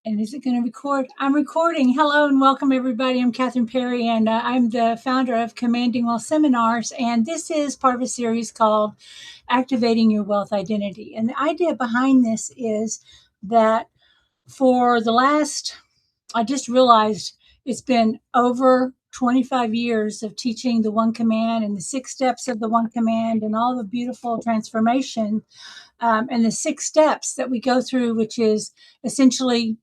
And is it going to record? I'm recording. Hello and welcome, everybody. I'm Kathryn Perry, and I'm the founder of Commanding Wealth Seminars. And this is part of a series called Activating Your Wealth Identity. And the idea behind this is that for the last, I just realized it's been over 25 years of teaching the one command and the 6 steps of the one command and all the beautiful transformation and the 6 steps that we go through, which is essentially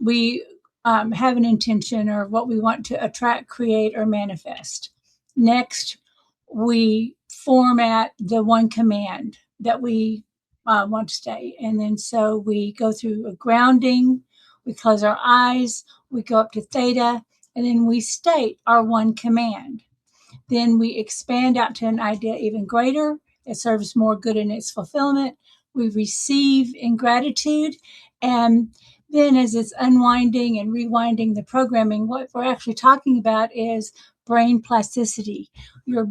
we have an intention or what we want to attract, create, or manifest. Next, we format the one command that we want to stay. And then so we go through a grounding, we close our eyes, we go up to theta, and then we state our one command. Then we expand out to an idea even greater. It serves more good in its fulfillment. We receive in gratitude. And then as it's unwinding and rewinding the programming, what we're actually talking about is brain plasticity. Your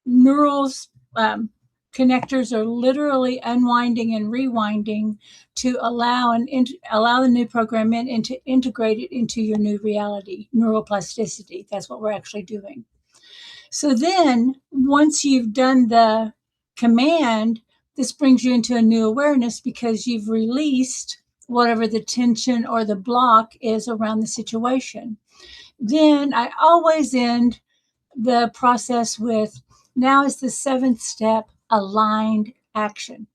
neurals, connectors are literally unwinding and rewinding to allow the new program in and to integrate it into your new reality, neuroplasticity. That's what we're actually doing. So then once you've done the command, this brings you into a new awareness because you've released whatever the tension or the block is around the situation. Then I always end the process with, now is the 7th step, aligned action.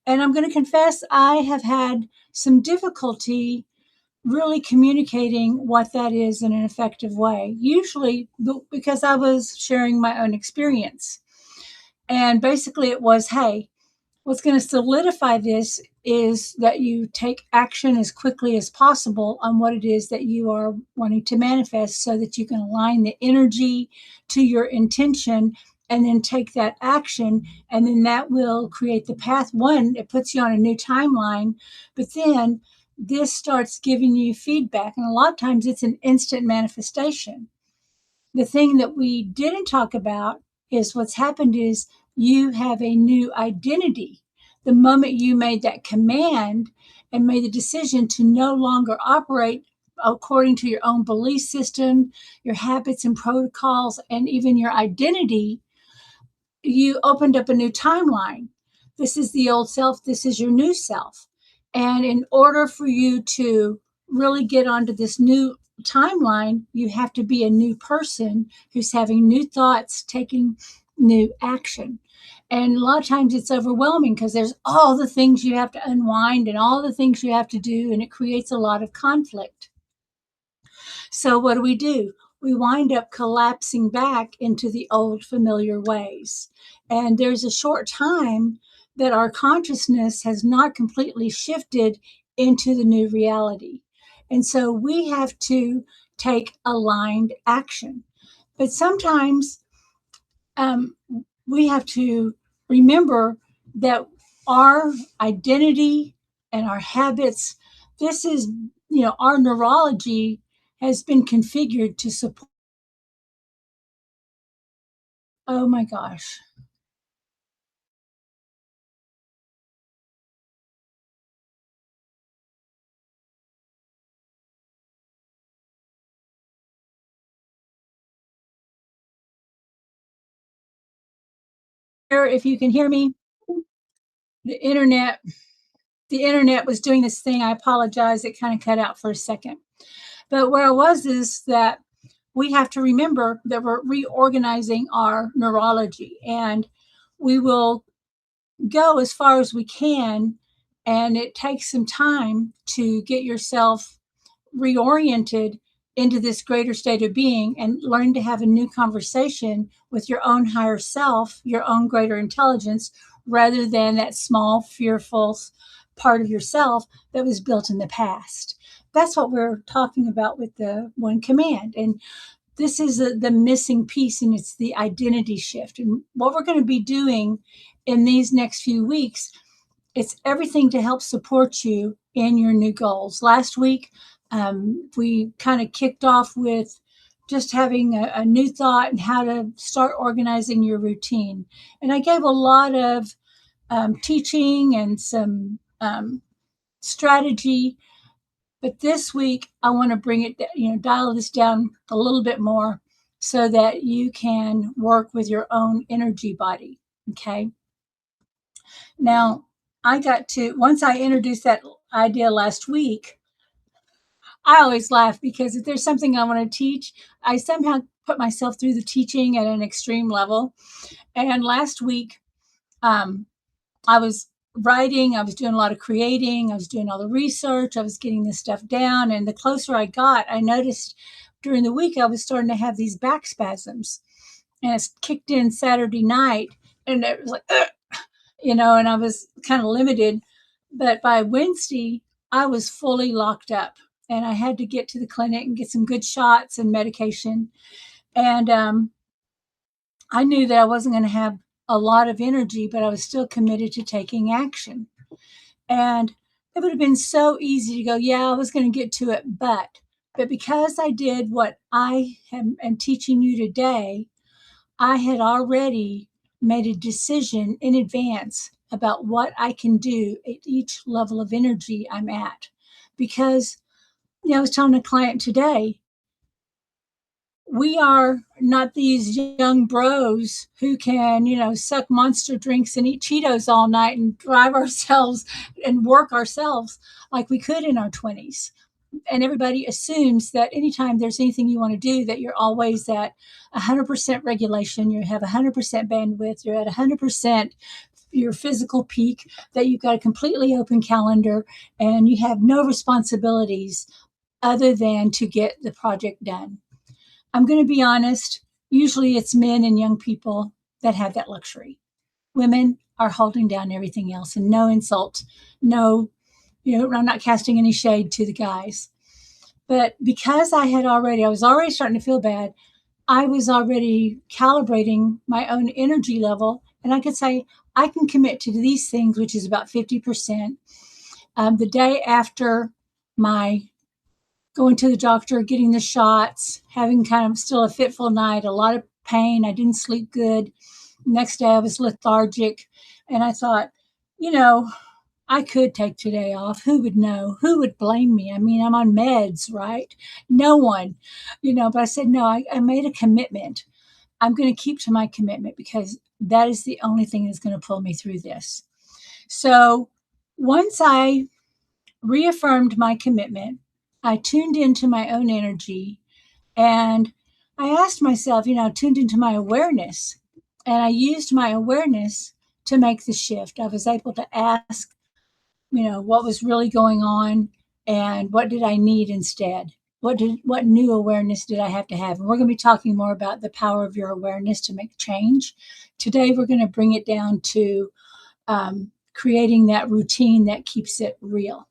And I'm going to confess, I have had some difficulty really communicating what that is in an effective way, usually because I was sharing my own experience. And basically it was, hey, what's going to solidify this is that you take action as quickly as possible on what it is that you are wanting to manifest so that you can align the energy to your intention and then take that action. And then that will create the path. One, it puts you on a new timeline, but then this starts giving you feedback. And a lot of times it's an instant manifestation. The thing that we didn't talk about is what's happened is you have a new identity. The moment you made that command and made the decision to no longer operate according to your own belief system, your habits and protocols, and even your identity, you opened up a new timeline. This is the old self, this is your new self. And in order for you to really get onto this new timeline, you have to be a new person who's having new thoughts, taking new action. And a lot of times it's overwhelming because there's all the things you have to unwind and all the things you have to do, and it creates a lot of conflict. So what do? We wind up collapsing back into the old familiar ways. And there's a short time that our consciousness has not completely shifted into the new reality. And so we have to take aligned action. But sometimes we have to remember that our identity and our habits, this is, our neurology has been configured to support. Oh my gosh. If you can hear me, the internet, the internet was doing this thing. I apologize. It kind of cut out for a second. But where I was is that we have to remember that we're reorganizing our neurology, and we will go as far as we can. And it takes some time to get yourself reoriented into this greater state of being and learn to have a new conversation with your own higher self, your own greater intelligence, rather than that small, fearful part of yourself that was built in the past. That's what we're talking about with the one command. And this is the missing piece, and it's the identity shift. And what we're going to be doing in these next few weeks, it's everything to help support you in your new goals. Last week, we kind of kicked off with just having a new thought and how to start organizing your routine. And I gave a lot of teaching and some strategy, But this week, I want to bring it, dial this down a little bit more so that you can work with your own energy body. Okay. Now, once I introduced that idea last week, I always laugh because if there's something I want to teach, I somehow put myself through the teaching at an extreme level. And last week, um, I was writing, I was doing a lot of creating, I was doing all the research, I was getting this stuff down. And the closer I got, I noticed during the week I was starting to have these back spasms. And it's kicked in Saturday night. And it was like, ugh, and I was kind of limited. But by Wednesday, I was fully locked up and I had to get to the clinic and get some good shots and medication. And I knew that I wasn't going to have a lot of energy, but I was still committed to taking action. And it would have been so easy to go, yeah, I was going to get to it, but because I did what I am teaching you today, I had already made a decision in advance about what I can do at each level of energy I'm at. Because, I was telling a client today, we are not these young bros who can, suck monster drinks and eat Cheetos all night and drive ourselves and work ourselves like we could in our 20s. And everybody assumes that anytime there's anything you want to do, that you're always at 100% regulation, you have 100% bandwidth, you're at 100% your physical peak, that you've got a completely open calendar and you have no responsibilities other than to get the project done. I'm going to be honest, usually it's men and young people that have that luxury. Women are holding down everything else, and no insult, no, I'm not casting any shade to the guys. But because I was already starting to feel bad, I was already calibrating my own energy level. And I could say, I can commit to these things, which is about 50%. The day after my going to the doctor, getting the shots, having kind of still a fitful night, a lot of pain. I didn't sleep good. Next day I was lethargic. And I thought, I could take today off. Who would know? Who would blame me? I mean, I'm on meds, right? No one, but I said, no, I made a commitment. I'm going to keep to my commitment because that is the only thing that's going to pull me through this. So once I reaffirmed my commitment, I tuned into my own energy and I asked myself, tuned into my awareness, and I used my awareness to make the shift. I was able to ask, what was really going on and what did I need instead? What new awareness did I have to have? And we're going to be talking more about the power of your awareness to make change. Today, we're going to bring it down to creating that routine that keeps it real.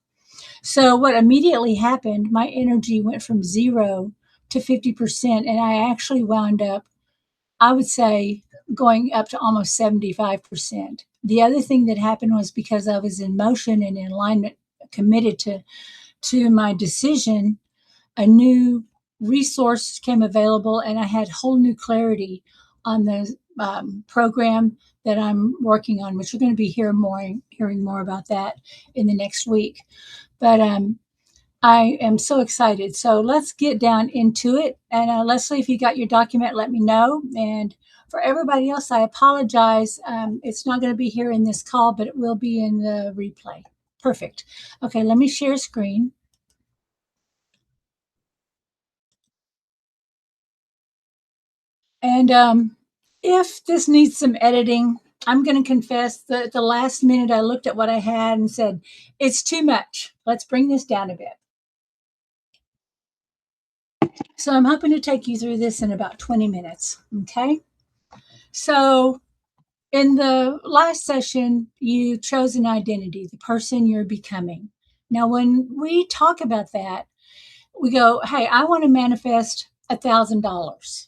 So what immediately happened, my energy went from 0 to 50%. And I actually wound up, I would say, going up to almost 75%. The other thing that happened was because I was in motion and in alignment, committed to my decision, a new resource came available and I had whole new clarity on the program that I'm working on, which we're going to be hearing more about that in the next week. But I am so excited. So let's get down into it. And Leslie, if you got your document, let me know. And for everybody else, I apologize. It's not going to be here in this call, but it will be in the replay. Perfect. Okay, let me share screen. And if this needs some editing, I'm going to confess that the last minute I looked at what I had and said, it's too much. Let's bring this down a bit. So I'm hoping to take you through this in about 20 minutes. Okay. So in the last session, you chose an identity, the person you're becoming. Now, when we talk about that, we go, hey, I want to manifest $1,000.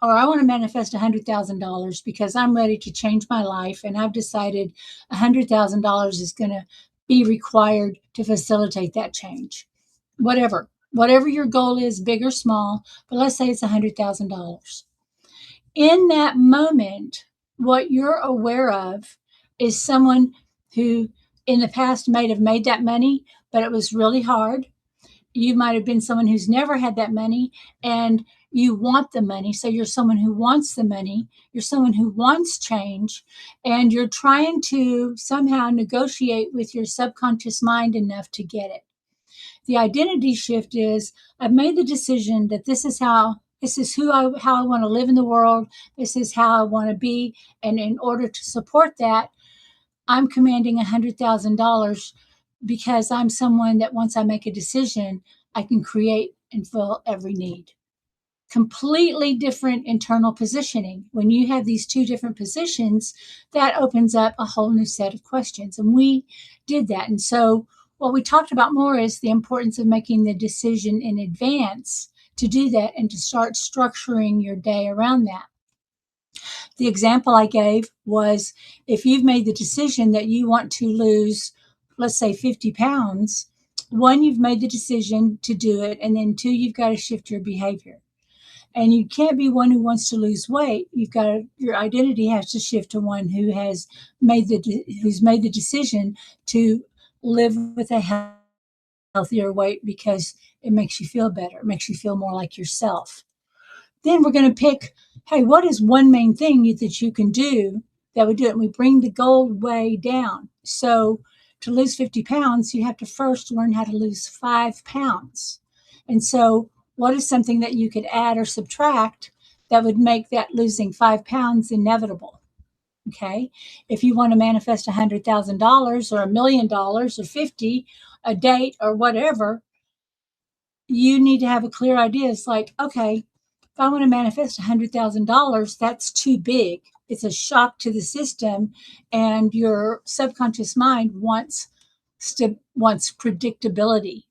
Or I want to manifest $100,000 because I'm ready to change my life. And I've decided $100,000 is going to be required to facilitate that change. Whatever your goal is, big or small, but let's say it's $100,000. In that moment, what you're aware of is someone who in the past might have made that money, but it was really hard. you might have been someone who's never had that money and you want the money. So you're someone who wants the money. You're someone who wants change, and you're trying to somehow negotiate with your subconscious mind enough to get it. The identity shift is I've made the decision that this is how I want to live in the world. This is how I want to be. And in order to support that, I'm commanding $100,000 because I'm someone that once I make a decision, I can create and fill every need. Completely different internal positioning. When you have these two different positions, that opens up a whole new set of questions. And we did that. And so, what we talked about more is the importance of making the decision in advance to do that and to start structuring your day around that. The example I gave was if you've made the decision that you want to lose, let's say 50 pounds, one, you've made the decision to do it. And then two, you've got to shift your behavior. And you can't be one who wants to lose weight. Your identity has to shift to one who who's made the decision to live with a healthier weight because it makes you feel better. It makes you feel more like yourself. Then we're going to pick, hey, what is one main thing that you can do that would do it? And we bring the goal way down. So to lose 50 pounds, you have to first learn how to lose 5 pounds. And so what is something that you could add or subtract that would make that losing 5 pounds inevitable? Okay. If you want to manifest $100,000 or $1,000,000 or 50, a date or whatever, you need to have a clear idea. It's like, okay, if I want to manifest $100,000, that's too big. It's a shock to the system, and your subconscious mind wants predictability,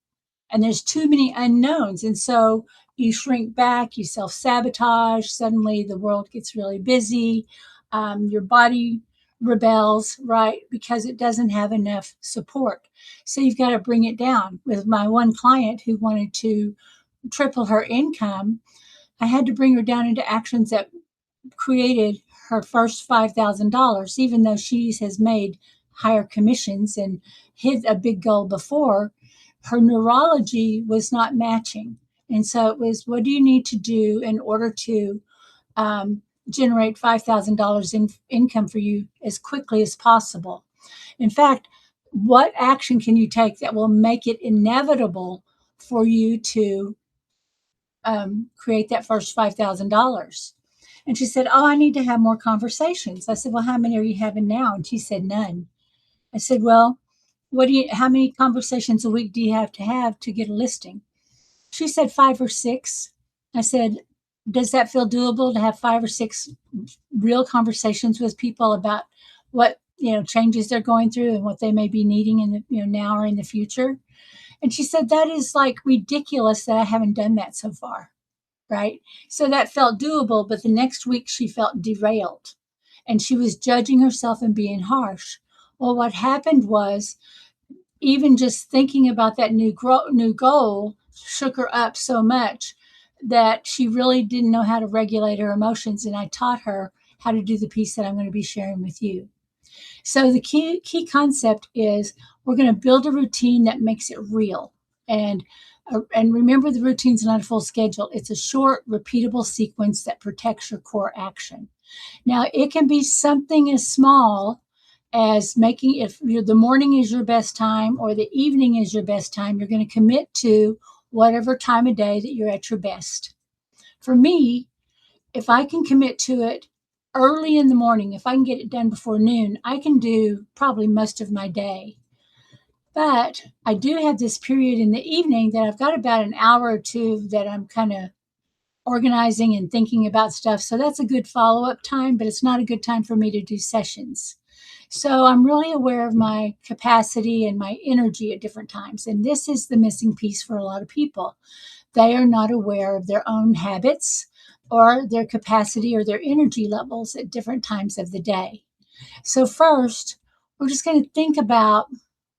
and there's too many unknowns, and so you shrink back, you self-sabotage. Suddenly, the world gets really busy. Your body rebels, right, because it doesn't have enough support. So you've got to bring it down. With my one client who wanted to triple her income, I had to bring her down into actions that created her first $5,000, even though she has made higher commissions and hit a big goal before. Her neurology was not matching. And so it was, what do you need to do in order to generate $5,000 in income for you as quickly as possible? In fact, what action can you take that will make it inevitable for you to create that first $5,000? And she said, oh, I need to have more conversations. I said, well, how many are you having now? And she said, none. I said, well, how many conversations a week do you have to get a listing? She said 5 or 6. I said, does that feel doable to have 5 or 6 real conversations with people about what, changes they're going through and what they may be needing in the, now or in the future? And she said, that is like ridiculous that I haven't done that so far. Right? So that felt doable, but the next week she felt derailed and she was judging herself and being harsh. Well, what happened was, even just thinking about that new goal shook her up so much that she really didn't know how to regulate her emotions. And I taught her how to do the piece that I'm going to be sharing with you. So the key concept is we're going to build a routine that makes it real. And remember, the routine's not a full schedule. It's a short, repeatable sequence that protects your core action. Now, it can be something as small as making, if the morning is your best time or the evening is your best time, you're going to commit to whatever time of day that you're at your best. For me, if I can commit to it early in the morning, if I can get it done before noon, I can do probably most of my day. But I do have this period in the evening that I've got about an hour or two that I'm kind of organizing and thinking about stuff. So that's a good follow-up time, but it's not a good time for me to do sessions. So I'm really aware of my capacity and my energy at different times. And this is the missing piece for a lot of people. They are not aware of their own habits or their capacity or their energy levels at different times of the day. So first, we're just going to think about,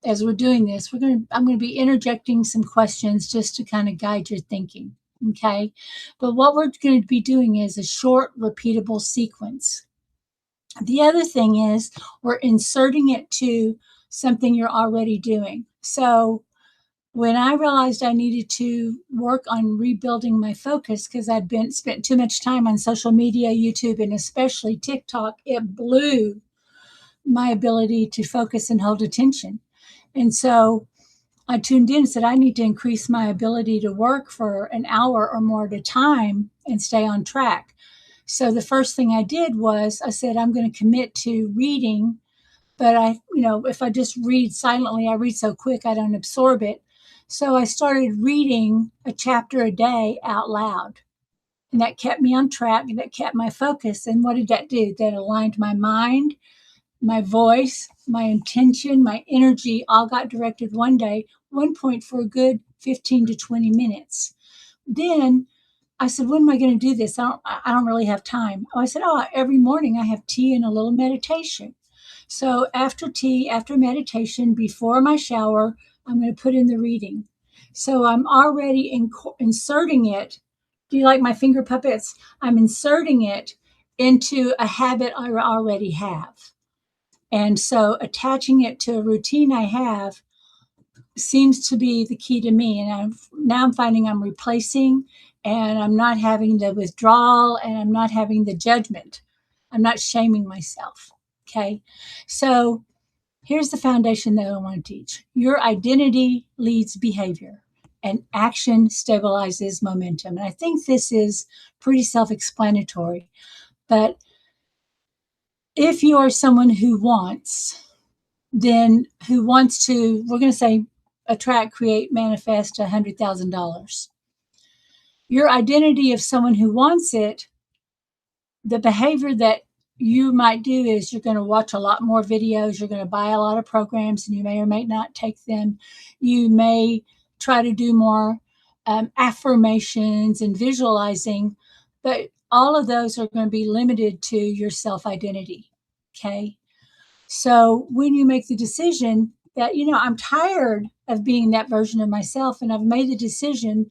as we're doing this, I'm going to be interjecting some questions just to kind of guide your thinking. Okay. But what we're going to be doing is a short, repeatable sequence. The other thing is we're inserting it to something you're already doing. So When I realized I needed to work on rebuilding my focus because I'd been spent too much time on social media, YouTube, and especially TikTok, it blew my ability to focus and hold attention. And so I tuned in and said, I need to increase my ability to work for an hour or more at a time and stay on track. So the first thing I did was I said, I'm going to commit to reading, but if I just read silently, I read so quick, I don't absorb it. So I started reading a chapter a day out loud. And that kept me on track and that kept my focus. And what did that do? That aligned my mind, my voice, my intention, my energy all got directed one point for a good 15 to 20 minutes. Then I said, when am I going to do this? I don't really have time. I said, every morning I have tea and a little meditation. So after tea, after meditation, before my shower, I'm going to put in the reading. So I'm already inserting it. Do you like my finger puppets? I'm inserting it into a habit I already have. And so attaching it to a routine I have seems to be the key to me. And now I'm finding I'm replacing, and I'm not having the withdrawal, and I'm not having the judgment. I'm not shaming myself. Okay. So here's the foundation that I want to teach. Your identity leads behavior, and action stabilizes momentum. And I think this is pretty self-explanatory. But if you are someone who wants to, we're going to say, attract, create, manifest $100,000. Your identity of someone who wants it, the behavior that you might do is you're going to watch a lot more videos, you're going to buy a lot of programs, and you may or may not take them. You may try to do more affirmations and visualizing, but all of those are going to be limited to your self-identity. Okay. So when you make the decision that, I'm tired of being that version of myself, and I've made the decision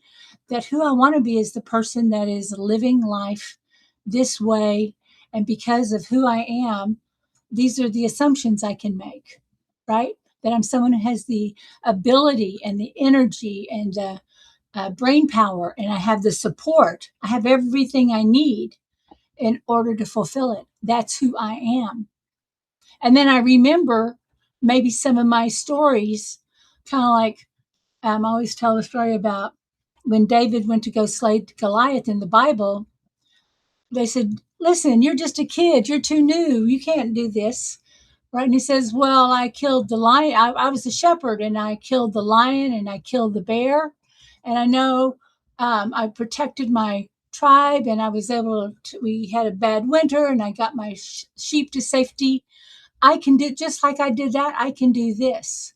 that who I want to be is the person that is living life this way. And because of who I am, these are the assumptions I can make, right? That I'm someone who has the ability and the energy and the brain power, and I have the support. I have everything I need in order to fulfill it. That's who I am. And then I remember maybe some of my stories, kind of like I always tell the story about when David went to go slay Goliath in the Bible. They said, listen, you're just a kid. You're too new. You can't do this. Right. And he says, well, I killed the lion. I was a shepherd, and I killed the lion and I killed the bear. And I know I protected my tribe, and I was able to, we had a bad winter, and I got my sheep to safety. I can do, just like I did that, I can do this.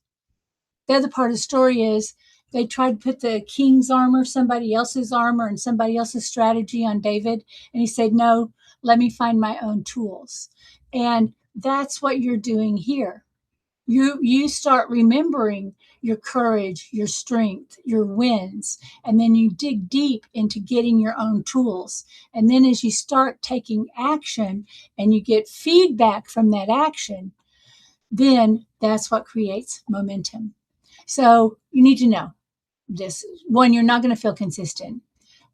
The other part of the story is they tried to put the king's armor, somebody else's armor, and somebody else's strategy on David. And he said, no, let me find my own tools. And that's what you're doing here. You start remembering your courage, your strength, your wins, and then you dig deep into getting your own tools. And then as you start taking action and you get feedback from that action, then that's what creates momentum. So you need to know this. One, you're not going to feel consistent.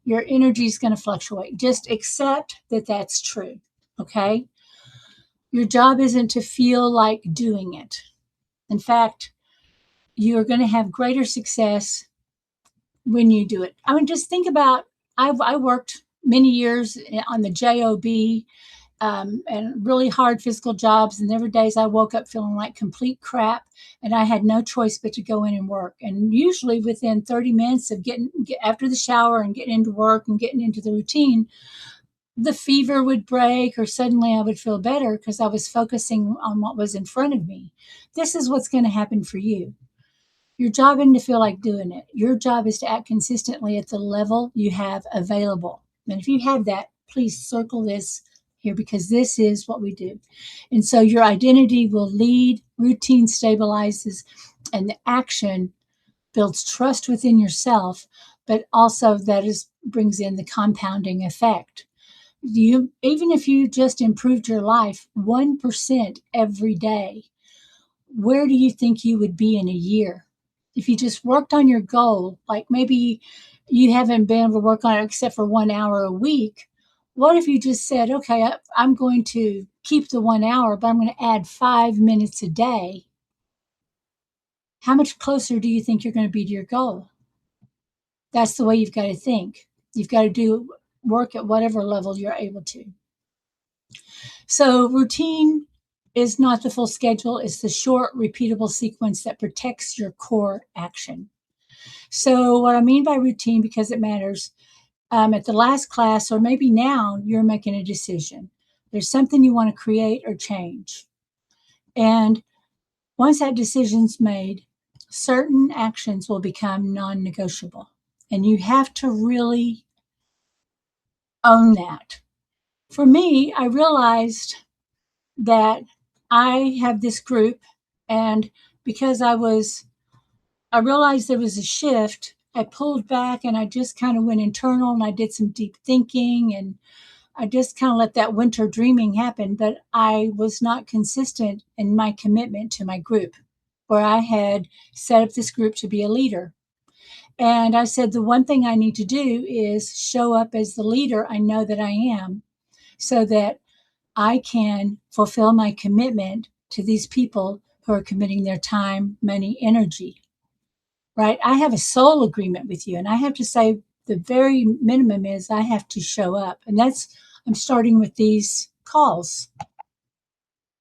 Your energy is going to fluctuate. Just accept that that's true. Okay. Your job isn't to feel like doing it. In fact, you're going to have greater success when you do it. I mean, just think about, I worked many years on the job, and really hard physical jobs. And there were days I woke up feeling like complete crap, and I had no choice but to go in and work. And usually within 30 minutes of getting after the shower and getting into work and getting into the routine, the fever would break, or suddenly I would feel better because I was focusing on what was in front of me. This is what's going to happen for you. Your job isn't to feel like doing it. Your job is to act consistently at the level you have available. And if you have that, please circle this here, because this is what we do. And so your identity will lead, routine stabilizes, and the action builds trust within yourself, but also brings in the compounding effect. Even if you just improved your life 1% every day, where do you think you would be in a year? if you just worked on your goal, like maybe you haven't been able to work on it except for 1 hour a week. What if you just said, okay, I'm going to keep the 1 hour, but I'm going to add 5 minutes a day? How much closer do you think you're going to be to your goal? That's the way you've got to think. You've got to do work at whatever level you're able to. So, routine is not the full schedule, it's the short, repeatable sequence that protects your core action. So, what I mean by routine, because it matters, at the last class, or maybe now, you're making a decision. There's something you want to create or change. And once that decision's made, certain actions will become non negotiable. And you have to really own that. For me, I realized that I have this group, and because I realized there was a shift, I pulled back and I just kind of went internal and I did some deep thinking and I just kind of let that winter dreaming happen. But I was not consistent in my commitment to my group, where I had set up this group to be a leader. And I said, the one thing I need to do is show up as the leader I know that I am, so that I can fulfill my commitment to these people who are committing their time, money, energy, right? I have a soul agreement with you, and I have to say the very minimum is I have to show up. And I'm starting with these calls.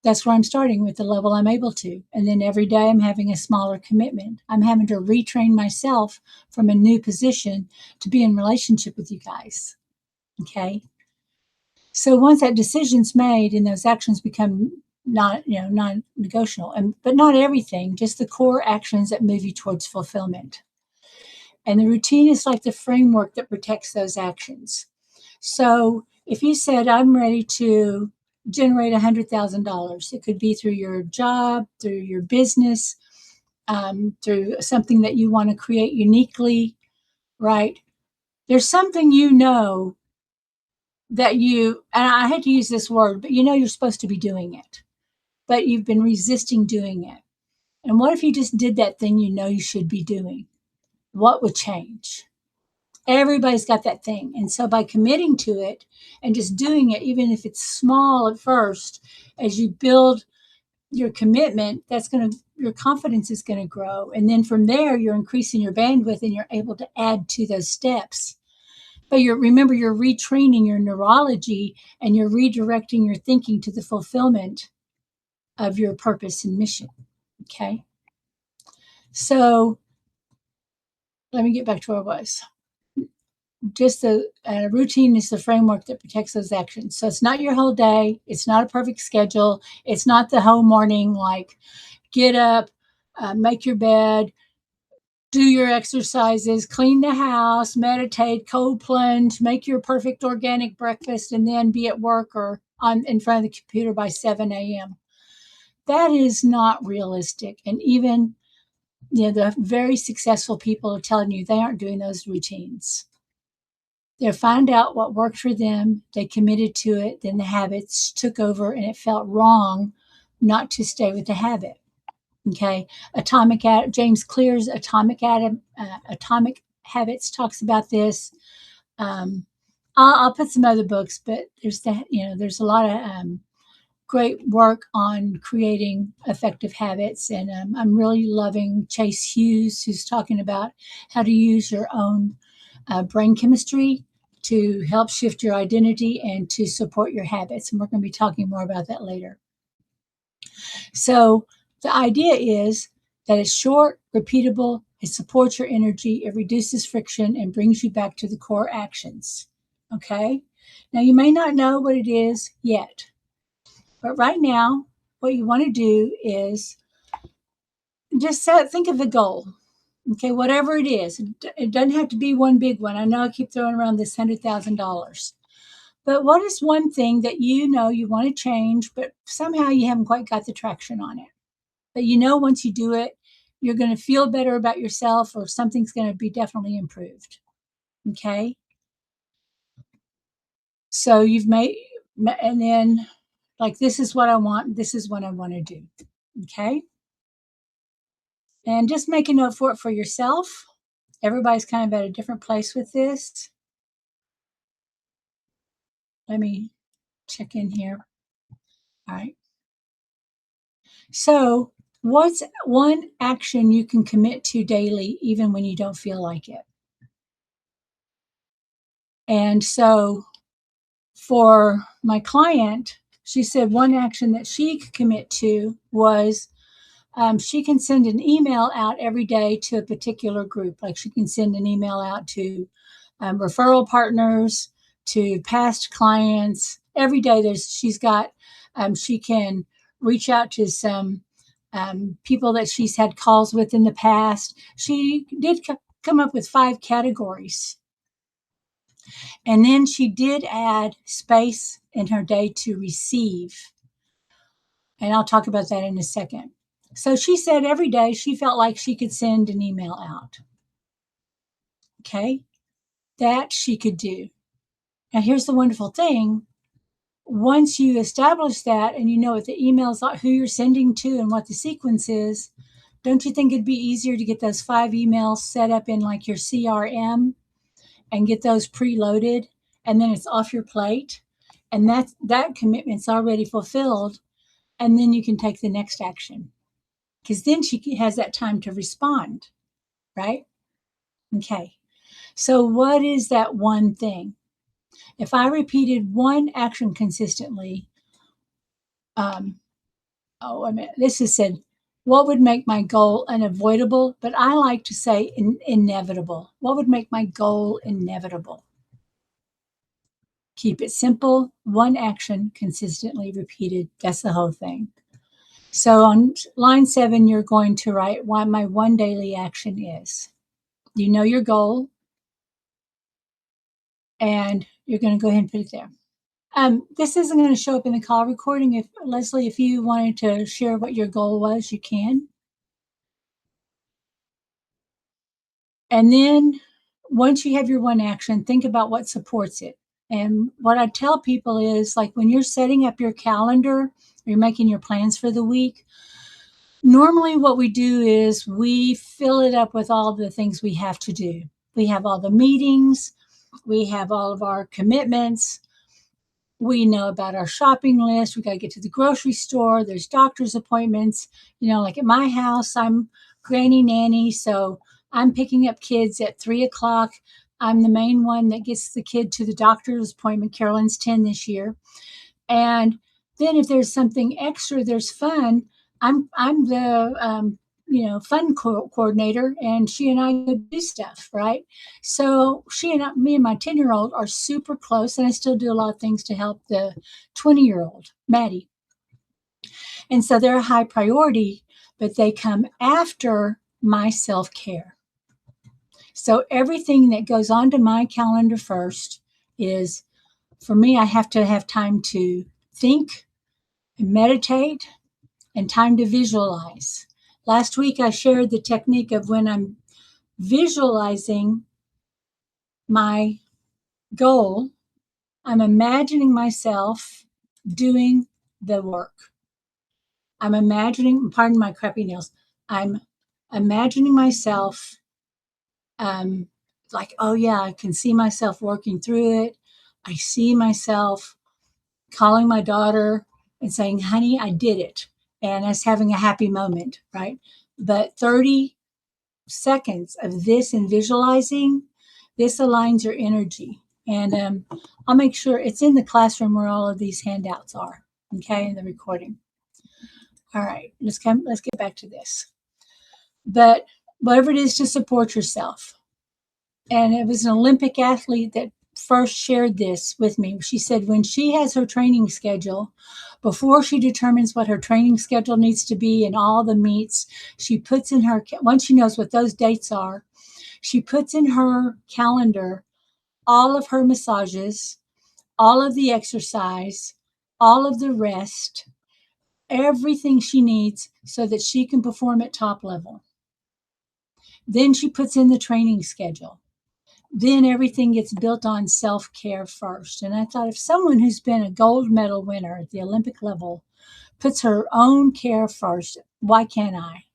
That's where I'm starting with the level I'm able to. And then every day I'm having a smaller commitment. I'm having to retrain myself from a new position to be in relationship with you guys. Okay. So once that decision's made and those actions become non-negotiable, but not everything, just the core actions that move you towards fulfillment. And the routine is like the framework that protects those actions. So if you said, I'm ready to generate $100,000, it could be through your job, through your business, through something that you want to create uniquely, right? There's something that and I hate to use this word, but you're supposed to be doing it, but you've been resisting doing it. And what if you just did that thing you should be doing? What would change? Everybody's got that thing. And so by committing to it and just doing it, even if it's small at first, as you build your commitment, your confidence is going to grow. And then from there, you're increasing your bandwidth and you're able to add to those steps. But remember, you're retraining your neurology and you're redirecting your thinking to the fulfillment of your purpose and mission. Okay. So let me get back to where I was. Just a routine is the framework that protects those actions. So it's not your whole day. It's not a perfect schedule. It's not the whole morning, like get up, make your bed, do your exercises, clean the house, meditate, cold plunge, make your perfect organic breakfast, and then be at work or in front of the computer by 7 a.m. That is not realistic. And even the very successful people are telling you they aren't doing those routines. They find out what worked for them, they committed to it, then the habits took over, and it felt wrong not to stay with the habit. Okay, James Clear's Atomic Habits talks about this. I'll put some other books, but there's a lot of great work on creating effective habits, and I'm really loving Chase Hughes, who's talking about how to use your own brain chemistry to help shift your identity and to support your habits. And we're going to be talking more about that later. So the idea is that it's short, repeatable, it supports your energy, it reduces friction, and brings you back to the core actions. Okay? Now, you may not know what it is yet, but right now, what you want to do is just think of the goal. Okay, whatever it is, it doesn't have to be one big one. I know I keep throwing around this $100,000. But what is one thing that you want to change, but somehow you haven't quite got the traction on it? But once you do it, you're going to feel better about yourself, or something's going to be definitely improved. Okay? So you've made, and then like, this is what I want, this is what I want to do. Okay? And just make a note for it for yourself. Everybody's kind of at a different place with this. Let me check in here. All right. So, what's one action you can commit to daily, even when you don't feel like it? And so, for my client, she said one action that she could commit to was she can send an email out every day to a particular group. Like she can send an email out to referral partners, to past clients. Every day she's got, she can reach out to some people that she's had calls with in the past. She did come up with 5 categories. And then she did add space in her day to receive. And I'll talk about that in a second. So she said every day she felt like she could send an email out. Okay. That she could do. Now, here's the wonderful thing. Once you establish that and you know what the emails are, who you're sending to, and what the sequence is, don't you think it'd be easier to get those 5 emails set up in like your CRM and get those preloaded, and then it's off your plate, and that commitment's already fulfilled, and then you can take the next action because then she has that time to respond, right? Okay. So what is that one thing? If I repeated one action consistently, this is said, what would make my goal unavoidable? But I like to say inevitable. What would make my goal inevitable? Keep it simple, one action consistently repeated. That's the whole thing. So on line 7, you're going to write what my one daily action is. You know your goal, and you're going to go ahead and put it there. This isn't going to show up in the call recording. If Leslie, if you wanted to share what your goal was, you can. And then once you have your one action, think about what supports it. And what I tell people is, like, when you're setting up your calendar, or you're making your plans for the week, normally what we do is we fill it up with all the things we have to do. We have all the meetings, we have all of our commitments, we know about our shopping list, we got to get to the grocery store, there's doctor's appointments. Like at my house, I'm granny nanny, so I'm picking up kids at 3:00. I'm the main one that gets the kid to the doctor's appointment. Carolyn's 10 this year. And then if there's something extra, there's fun. I'm the fun coordinator, and she and I do stuff, right? So me and my 10-year-old are super close, and I still do a lot of things to help the 20-year-old, Maddie. And so they're a high priority, but they come after my self-care. So everything that goes onto my calendar first is, for me, I have to have time to think and meditate and time to visualize. Last week, I shared the technique of when I'm visualizing my goal, I'm imagining myself doing the work. I'm imagining, pardon my crappy nails, I'm imagining myself like, oh yeah, I can see myself working through it. I see myself calling my daughter and saying, honey, I did it. And us having a happy moment, right? But 30 seconds of this and visualizing, this aligns your energy. And I'll make sure it's in the classroom where all of these handouts are, okay, in the recording. All right, let's get back to this. But whatever it is to support yourself. And it was an Olympic athlete that first shared this with me. She said when she has her training schedule, before she determines what her training schedule needs to be and all the meets, she puts in her, once she knows what those dates are, she puts in her calendar all of her massages, all of the exercise, all of the rest, everything she needs so that she can perform at top level. Then she puts in the training schedule. Then everything gets built on self-care first. And I thought, if someone who's been a gold medal winner at the Olympic level puts her own care first, why can't I?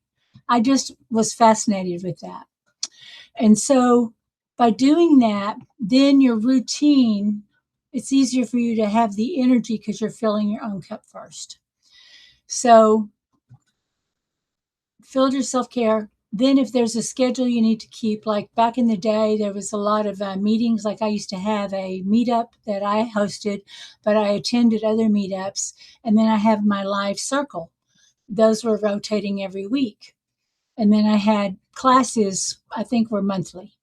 I just was fascinated with that. And so by doing that, then your routine, it's easier for you to have the energy because you're filling your own cup first. So fill your self-care. Then if there's a schedule you need to keep, like back in the day, there was a lot of meetings. Like I used to have a meetup that I hosted, but I attended other meetups. And then I have my live circle. Those were rotating every week. And then I had classes, I think were monthly.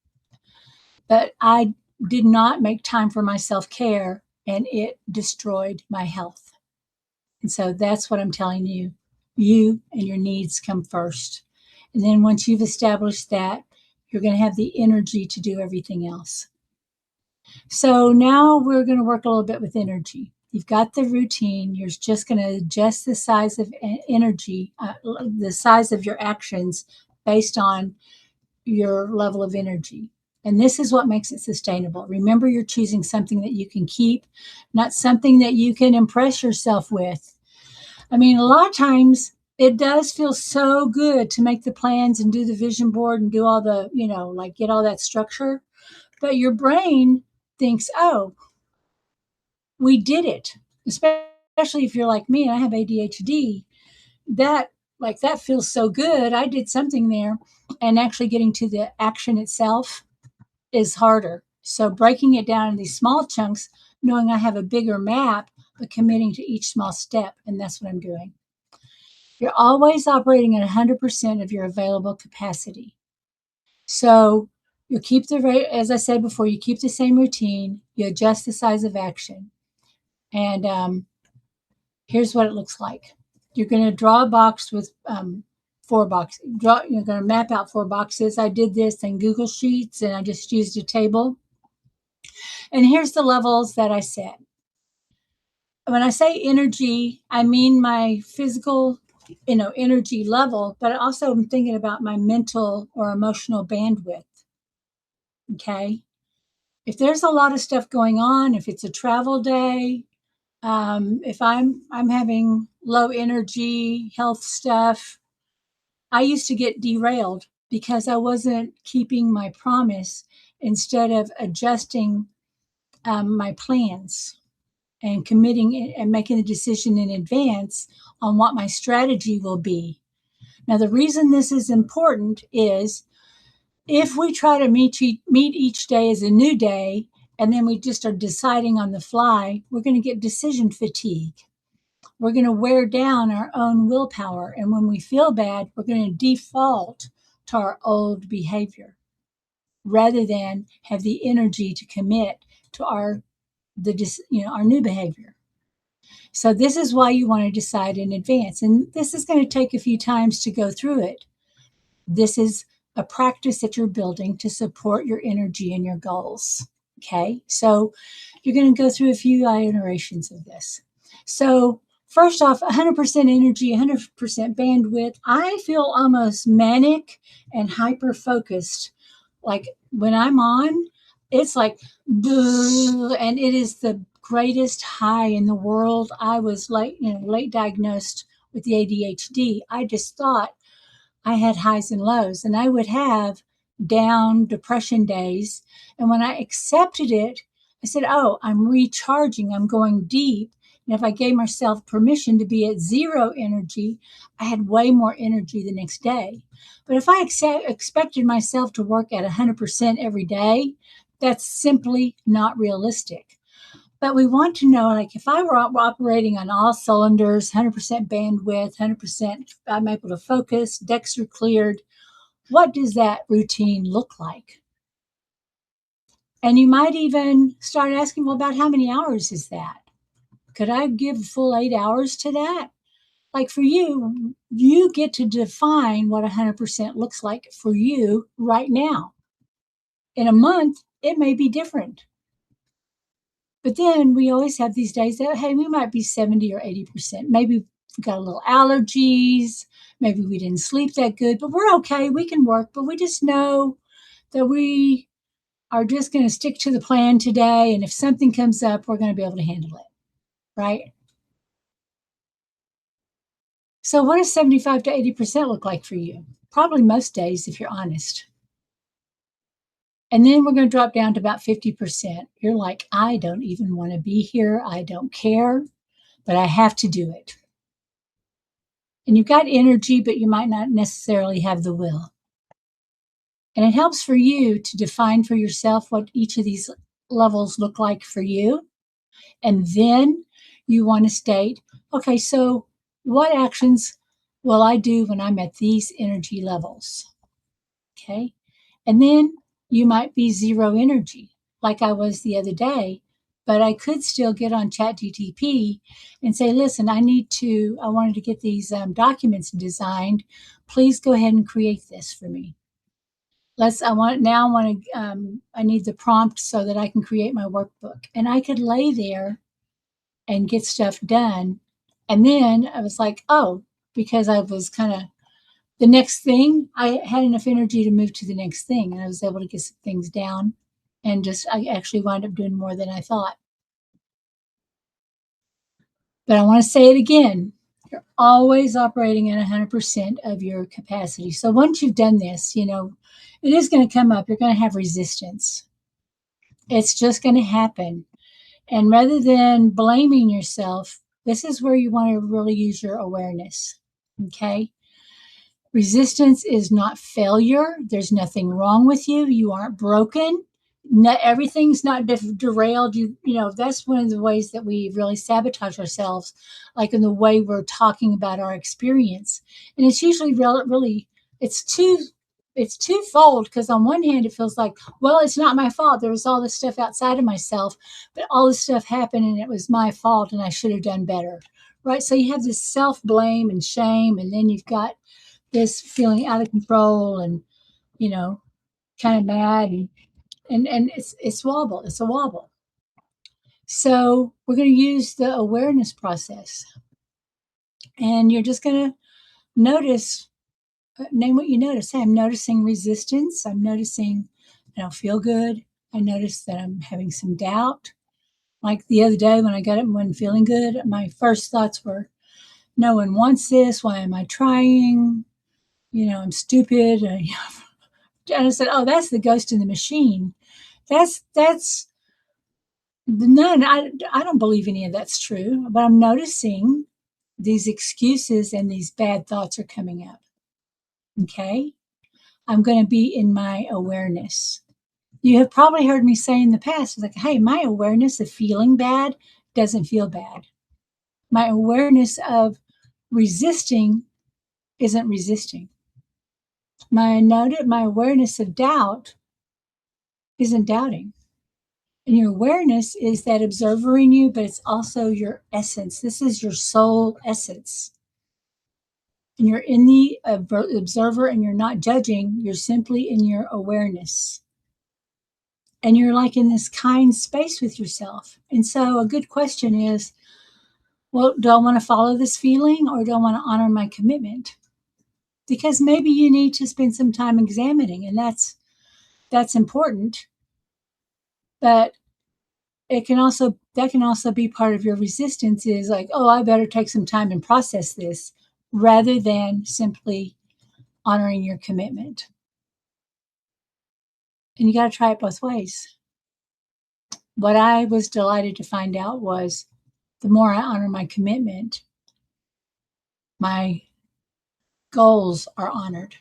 But I did not make time for my self-care, and it destroyed my health. And so that's what I'm telling you. You and your needs come first. And then once you've established that, you're going to have the energy to do everything else. So now we're going to work a little bit with energy. You've got the routine. You're just going to adjust the size of energy, the size of your actions based on your level of energy. And this is what makes it sustainable. Remember, you're choosing something that you can keep, not something that you can impress yourself with. I mean, a lot of times it does feel so good to make the plans and do the vision board and do all the, like get all that structure. But your brain thinks, oh, we did it. Especially if you're like me and I have ADHD, that feels so good. I did something there. And actually getting to the action itself is harder. So breaking it down in these small chunks, knowing I have a bigger map, but committing to each small step. And that's what I'm doing. You're always operating at 100% of your available capacity. So you keep as I said before, you keep the same routine, you adjust the size of action. And here's what it looks like. You're going to draw a box with 4 boxes. You're going to map out 4 boxes. I did this in Google Sheets, and I just used a table. And here's the levels that I set. When I say energy, I mean my physical, energy level, but also I'm thinking about my mental or emotional bandwidth. Okay. If there's a lot of stuff going on, if it's a travel day, if I'm having low energy health stuff, I used to get derailed because I wasn't keeping my promise instead of adjusting my plans and committing and making a decision in advance on what my strategy will be. Now, the reason this is important is if we try to meet each day as a new day, and then we just are deciding on the fly, we're going to get decision fatigue. We're going to wear down our own willpower. And when we feel bad, we're going to default to our old behavior rather than have the energy to commit to our new behavior. So this is why you want to decide in advance. And this is going to take a few times to go through it. This is a practice that you're building to support your energy and your goals. Okay, so you're going to go through a few iterations of this. So first off, 100% energy, 100% bandwidth. I feel almost manic and hyper-focused. Like when I'm on, it's like, and it is the greatest high in the world. I was late diagnosed with the ADHD. I just thought I had highs and lows, and I would have down depression days. And when I accepted it, I said, oh, I'm recharging, I'm going deep. And if I gave myself permission to be at 0 energy, I had way more energy the next day. But if I expected myself to work at 100% every day, that's simply not realistic. But we want to know, like, if I were operating on all cylinders, 100% bandwidth, 100%, I'm able to focus, decks are cleared, what does that routine look like? And you might even start asking, well, about how many hours is that? Could I give a full 8 hours to that? Like for you, you get to define what 100% looks like for you right now. In a month, it may be different. But then we always have these days that, hey, we might be 70 or 80%. Maybe we got a little allergies. Maybe we didn't sleep that good, but we're okay. We can work, but we just know that we are just going to stick to the plan today. And if something comes up, we're going to be able to handle it, right? So what does 75 to 80% look like for you? probably most days if you're honest. And then we're going to drop down to about 50%. You're like, I don't even want to be here. I don't care, but I have to do it. And you've got energy, but you might not necessarily have the will. And it helps for you to define for yourself what each of these levels look like for you. And then you want to state, okay, so what actions will I do when I'm at these energy levels? Okay. And then you might be zero energy, like I was the other day, but I could still get on ChatGPT and say, listen, I wanted to get these documents designed. Please go ahead and create this for me. I need the prompt so that I can create my workbook. And I could lay there and get stuff done. And then I was like, oh, because I was kind of the next thing, I had enough energy to move to the next thing. And I was able to get some things down and I actually wound up doing more than I thought. But I want to say it again. You're always operating at 100% of your capacity. So once you've done this, it is going to come up. You're going to have resistance. It's just going to happen. And rather than blaming yourself, this is where you want to really use your awareness. Okay. Resistance is not failure. There's nothing wrong with you. You aren't broken. Everything's not derailed. That's one of the ways that we really sabotage ourselves, like in the way we're talking about our experience. And it's usually really, it's twofold, because on one hand, it feels like, well, it's not my fault. There was all this stuff outside of myself, but all this stuff happened and it was my fault and I should have done better. Right. So you have this self-blame and shame, and then you've got this feeling out of control and, kind of mad and it's wobble. It's a wobble. So we're going to use the awareness process, and you're just going to notice, name what you notice. Hey, I'm noticing resistance. I'm noticing I don't feel good. I notice that I'm having some doubt. Like the other day when I got up and wasn't feeling good, my first thoughts were, no one wants this. Why am I trying? I'm stupid. And I said, oh, that's the ghost in the machine. That's none. I don't believe any of that's true, but I'm noticing these excuses and these bad thoughts are coming up. Okay. I'm going to be in my awareness. You have probably heard me say in the past, like, hey, my awareness of feeling bad doesn't feel bad. My awareness of resisting isn't resisting. My awareness of doubt isn't doubting. And your awareness is that observer in you, but it's also your essence. This is your soul essence. And you're in the observer and you're not judging. You're simply in your awareness. And you're like in this kind space with yourself. And so a good question is, well, do I want to follow this feeling or do I want to honor my commitment? Because maybe you need to spend some time examining, and that's important. But that can also be part of your resistance, is like, oh, I better take some time and process this, rather than simply honoring your commitment. And you got to try it both ways. What I was delighted to find out was the more I honor my commitment, my goals are honored.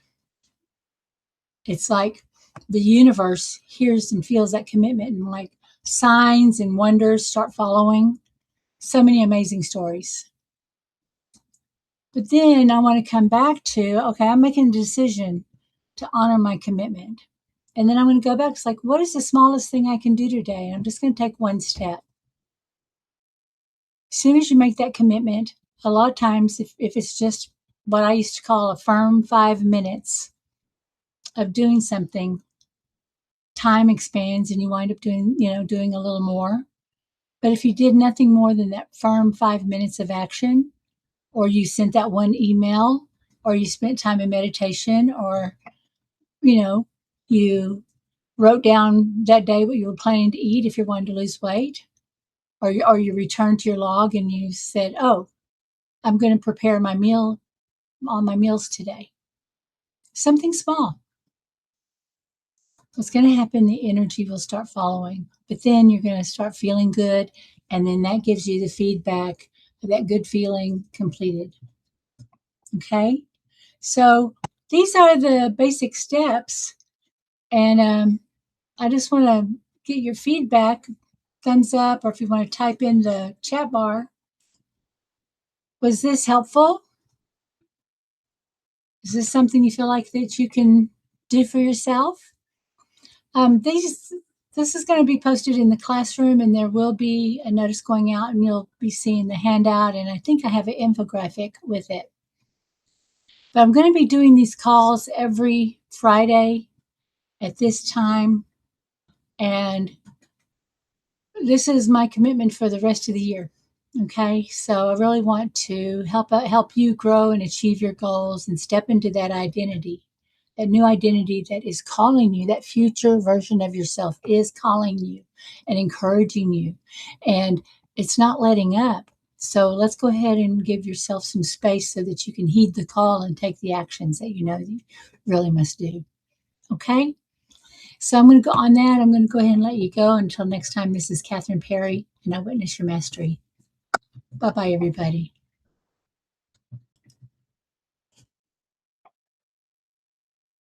It's like the universe hears and feels that commitment, and like signs and wonders start following. So many amazing stories. But then I want to come back to, okay, I'm making a decision to honor my commitment. And then I'm going to go back. It's like, what is the smallest thing I can do today? And I'm just going to take one step. As soon as you make that commitment, a lot of times, if it's just what I used to call a firm 5 minutes of doing something, time expands and you wind up doing a little more. But if you did nothing more than that firm 5 minutes of action, or you sent that one email, or you spent time in meditation, or, you wrote down that day what you were planning to eat if you're wanting to lose weight, or you returned to your log and you said, oh, I'm going to prepare all my meals today. Something small. What's going to happen? The energy will start following, but then you're going to start feeling good. And then that gives you the feedback of that good feeling completed. Okay. So these are the basic steps. And I just want to get your feedback, thumbs up, or if you want to type in the chat bar. Was this helpful? Is this something you feel like that you can do for yourself? This is going to be posted in the classroom, and there will be a notice going out, and you'll be seeing the handout, and I think I have an infographic with it. But I'm going to be doing these calls every Friday at this time, and this is my commitment for the rest of the year. Okay, so I really want to help you grow and achieve your goals and step into that identity, that new identity that is calling you, that future version of yourself is calling you and encouraging you, and it's not letting up. So let's go ahead and give yourself some space so that you can heed the call and take the actions that you know you really must do. Okay? So I'm going to go on that. I'm going to go ahead and let you go. Until next time, this is Kathryn Perry, and I witness your mastery. Bye-bye, everybody.